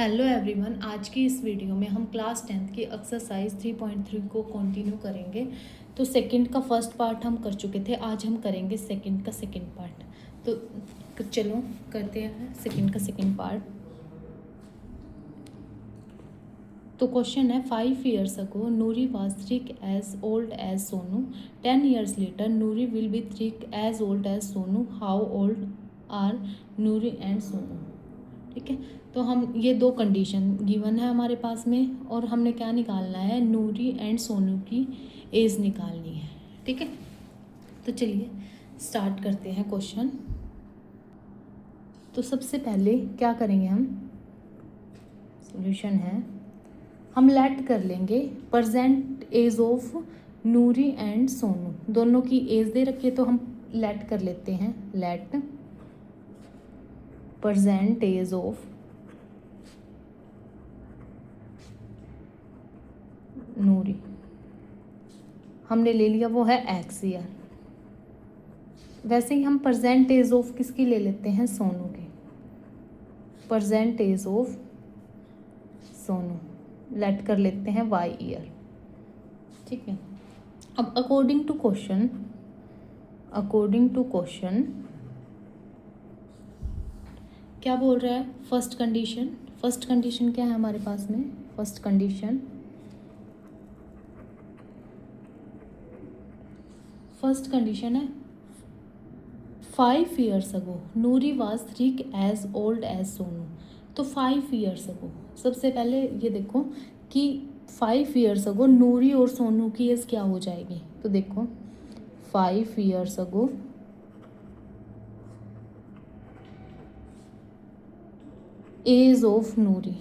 Hello everyone, आज की इस वीडियो में हम क्लास 10th की एक्सरसाइज 3.3 को कंटिन्यू करेंगे। तो सेकंड का फर्स्ट पार्ट हम कर चुके थे, आज हम करेंगे सेकंड का सेकंड पार्ट। तो चलो करते हैं सेकंड का सेकंड पार्ट। तो क्वेश्चन है 5 years ago Noori was 3 as old as Sonu. 10 years later Noori will be 3 as old as Sonu. How old are Noori and Sonu? ठीक है, तो हम ये दो कंडीशन गिवन है हमारे पास में और हमने क्या निकालना है, नूरी एंड सोनू की एज निकालनी है। ठीक है, तो चलिए स्टार्ट करते हैं क्वेश्चन। तो सबसे पहले क्या करेंगे हम, सॉल्यूशन है, हम लेट कर लेंगे present age of Noori and Sonu. दोनों की एज दे रखी है तो हम लेट कर लेते हैं, लेट प्रेजेंट एज ऑफ नूरी, हमने ले लिया वो है एक्स ईयर। वैसे ही हम प्रेजेंट एज ऑफ किसकी ले लेते हैं, सोनू की। Present age of Sonu let कर लेते हैं वाई ईयर। ठीक है, अब अकॉर्डिंग टू क्वेश्चन क्या बोल रहा है, फर्स्ट कंडीशन क्या है हमारे पास में, फर्स्ट कंडीशन है 5 years ago Noori was 3 as old as Sonu. तो 5 years ago, सबसे पहले ये देखो कि 5 years ago नूरी और सोनू की एज क्या हो जाएगी। तो देखो 5 years ago एज ऑफ नूरी।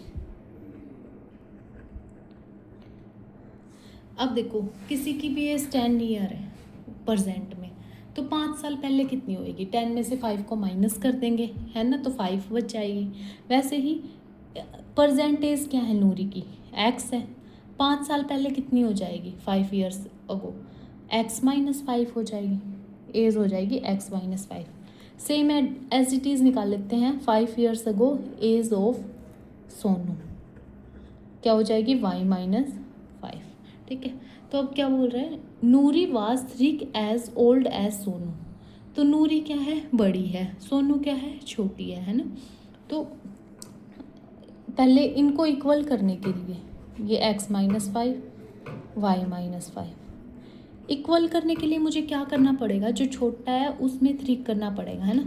अब देखो किसी की भी एज 10 ईयर है प्रेजेंट में, तो 5 साल पहले कितनी होएगी, 10 में से 5 को माइनस कर देंगे, है ना, तो 5 बच जाएगी। वैसे ही प्रेजेंट एज क्या है नूरी की, एक्स है। 5 साल पहले कितनी हो जाएगी, 5 years अगो, एक्स माइनस 5 हो जाएगी, एज हो जाएगी X minus 5। Same as it is निकाल लेते हैं, 5 years ago age of Sonu क्या हो जाएगी, वाई माइनस 5। ठीक है, तो अब क्या बोल रहे हैं, Noori was 3 as old as Sonu. तो नूरी क्या है, बड़ी है, सोनू क्या है, छोटी है ना। तो पहले इनको इक्वल करने के लिए ये X minus 5 Y minus 5 equal करने के लिए मुझे क्या करना पड़ेगा, जो छोटा है उसमें 3 करना पड़ेगा, है ना।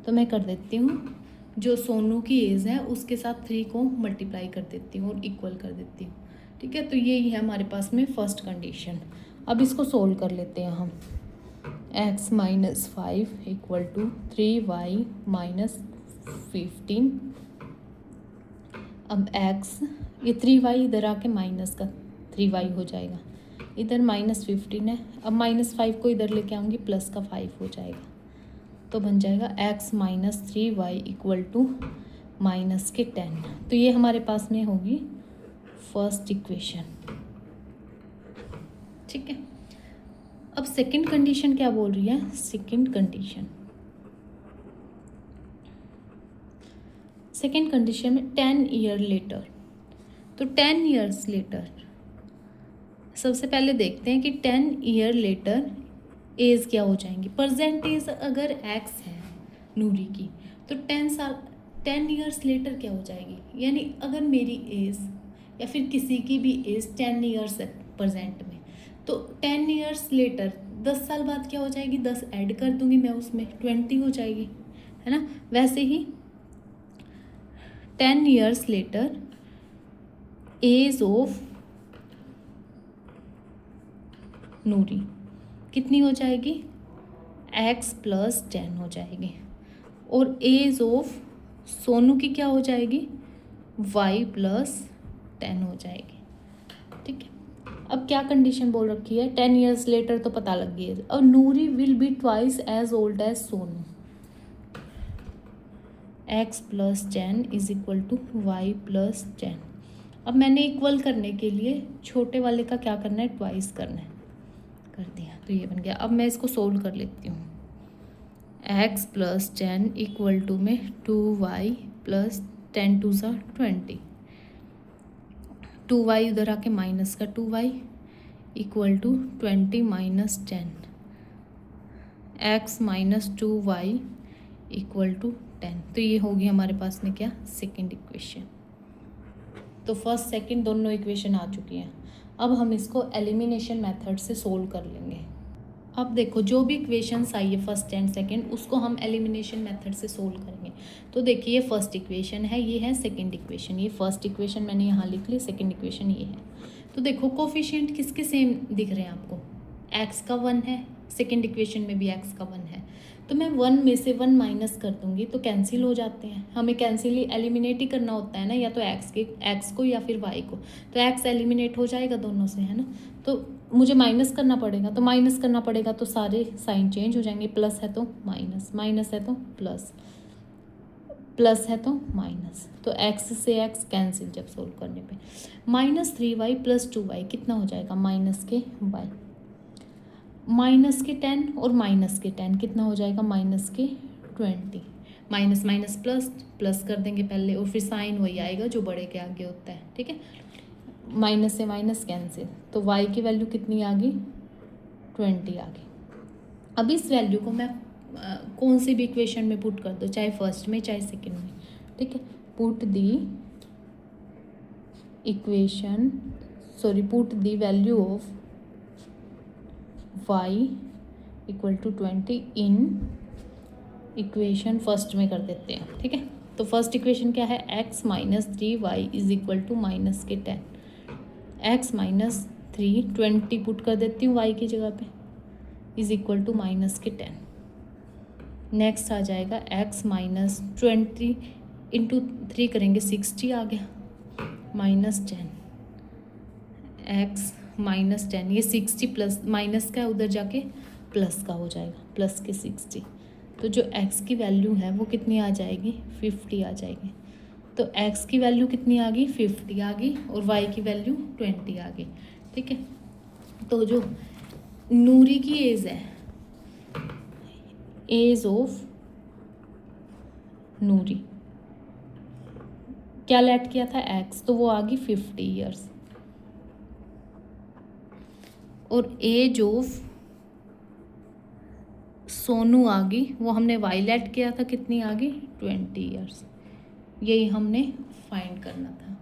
तो मैं कर देती हूँ, जो सोनू की एज है उसके साथ 3 को मल्टीप्लाई कर देती हूँ और इक्वल कर देती हूँ। ठीक है, तो यही है हमारे पास में फर्स्ट कंडीशन। अब इसको सोल्व कर लेते हैं हम, X minus 5 equal to 3y minus 15। अब एक्स, ये 3y इधर आके माइनस का 3y हो जाएगा, इधर माइनस 15 है। अब माइनस 5 को इधर लेके आऊँगी, प्लस का 5 हो जाएगा, तो बन जाएगा X minus 3y equal to minus के 10। तो ये हमारे पास में होगी फर्स्ट इक्वेशन। ठीक है, अब सेकंड कंडीशन क्या बोल रही है, सेकंड कंडीशन में 10 ईयर लेटर। तो 10 ईयर्स लेटर सबसे पहले देखते हैं कि 10 ईयर लेटर एज क्या हो जाएंगी। प्रेजेंट एज अगर एक्स है नूरी की, तो 10 ईयर्स लेटर क्या हो जाएगी, यानी अगर मेरी एज या फिर किसी की भी एज 10 ईयर्स है प्रेजेंट में, तो 10 ईयर्स लेटर 10 साल बाद क्या हो जाएगी, 10 ऐड कर दूंगी मैं उसमें, 20 हो जाएगी, है ना। वैसे ही 10 ईयर्स लेटर एज ऑफ नूरी कितनी हो जाएगी, एक्स प्लस 10 हो जाएगी, और एज ऑफ सोनू की क्या हो जाएगी, वाई प्लस 10 हो जाएगी। ठीक है, अब क्या कंडीशन बोल रखी है, 10 ईयर्स लेटर तो पता लग गई है। अब Noori will be twice as old as Sonu, X plus 10 is equal to Y plus 10। अब मैंने इक्वल करने के लिए छोटे वाले का क्या करना है, ट्वाइस करना है, कर दिया, तो ये बन गया। अब मैं इसको सोल्व कर लेती हूँ, x प्लस 10 इक्वल टू में 2y प्लस 10 2 सा 20। 2y उधर आके माइनस का 2y equal to 20 minus 10, x minus 2y equal to 10। तो ये होगी हमारे पास में क्या, सेकेंड इक्वेशन। तो फर्स्ट सेकंड दोनों इक्वेशन आ चुकी हैं। अब हम इसको एलिमिनेशन मेथड से सोल्व कर लेंगे। अब देखो जो भी इक्वेशंस आई है फर्स्ट एंड सेकंड, उसको हम एलिमिनेशन मेथड से सोल्व करेंगे। तो देखिए ये फर्स्ट इक्वेशन है, ये है सेकंड इक्वेशन। ये फर्स्ट इक्वेशन मैंने यहाँ लिख ली, सेकंड इक्वेशन ये है। तो देखो कोफिशिएंट किसके सेम दिख रहे हैं आपको, x का 1 है, सेकंड इक्वेशन में भी x का 1 है। तो मैं 1 में से 1 माइनस कर दूंगी तो कैंसिल हो जाते हैं। हमें कैंसिल एलिमिनेट ही करना होता है ना, या तो x को या फिर y को। तो x एलिमिनेट हो जाएगा दोनों से, है ना। तो मुझे माइनस करना पड़ेगा, तो माइनस करना पड़ेगा तो सारे साइन चेंज हो जाएंगे। प्लस है तो माइनस, माइनस है तो प्लस, प्लस है तो माइनस। तो x से x कैंसिल जब सोल्व करने पे। -3y प्लस 2y कितना हो जाएगा, माइनस के y, माइनस के 10 और माइनस के 10 कितना हो जाएगा, माइनस के 20। माइनस माइनस प्लस, प्लस कर देंगे पहले और फिर साइन वही आएगा जो बड़े के आगे होता है, ठीक है। माइनस से माइनस कैंसिल, तो y की वैल्यू कितनी आ गई, 20 आ गई। अब इस वैल्यू को मैं कौन सी भी इक्वेशन में पुट कर दो, चाहे फर्स्ट में चाहे सेकंड में, ठीक है। Put the value of y equal to 20 in equation first में कर देते हैं, ठीक है। तो फर्स्ट इक्वेशन क्या है, x minus 3y is equal to minus के 10, x माइनस 3 20 पुट कर देती हूँ y की जगह पे, इज इक्वल टू माइनस के 10। नेक्स्ट आ जाएगा x माइनस 20 इंटू 3 करेंगे 60 आ गया, माइनस 10, x माइनस 10, ये 60 प्लस माइनस का उधर जाके प्लस का हो जाएगा, प्लस के 60। तो जो x की वैल्यू है वो कितनी आ जाएगी, 50 आ जाएगी। तो x की वैल्यू कितनी आ गई, 50 आ गई, और y की वैल्यू 20 आ गई, ठीक है। तो जो नूरी की एज है, एज ऑफ नूरी क्या लेट किया था x, तो वो आ गई 50 ईयर्स। और एज ऑफ सोनू आ गई, वो हमने y लेट किया था, कितनी आ गई, 20 ईयर्स। यही हमने फाइंड करना था।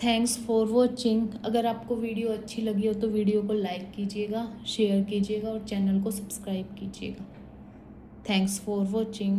Thanks for watching. अगर आपको वीडियो अच्छी लगी हो तो वीडियो को लाइक कीजिएगा, शेयर कीजिएगा और चैनल को सब्सक्राइब कीजिएगा। Thanks for watching.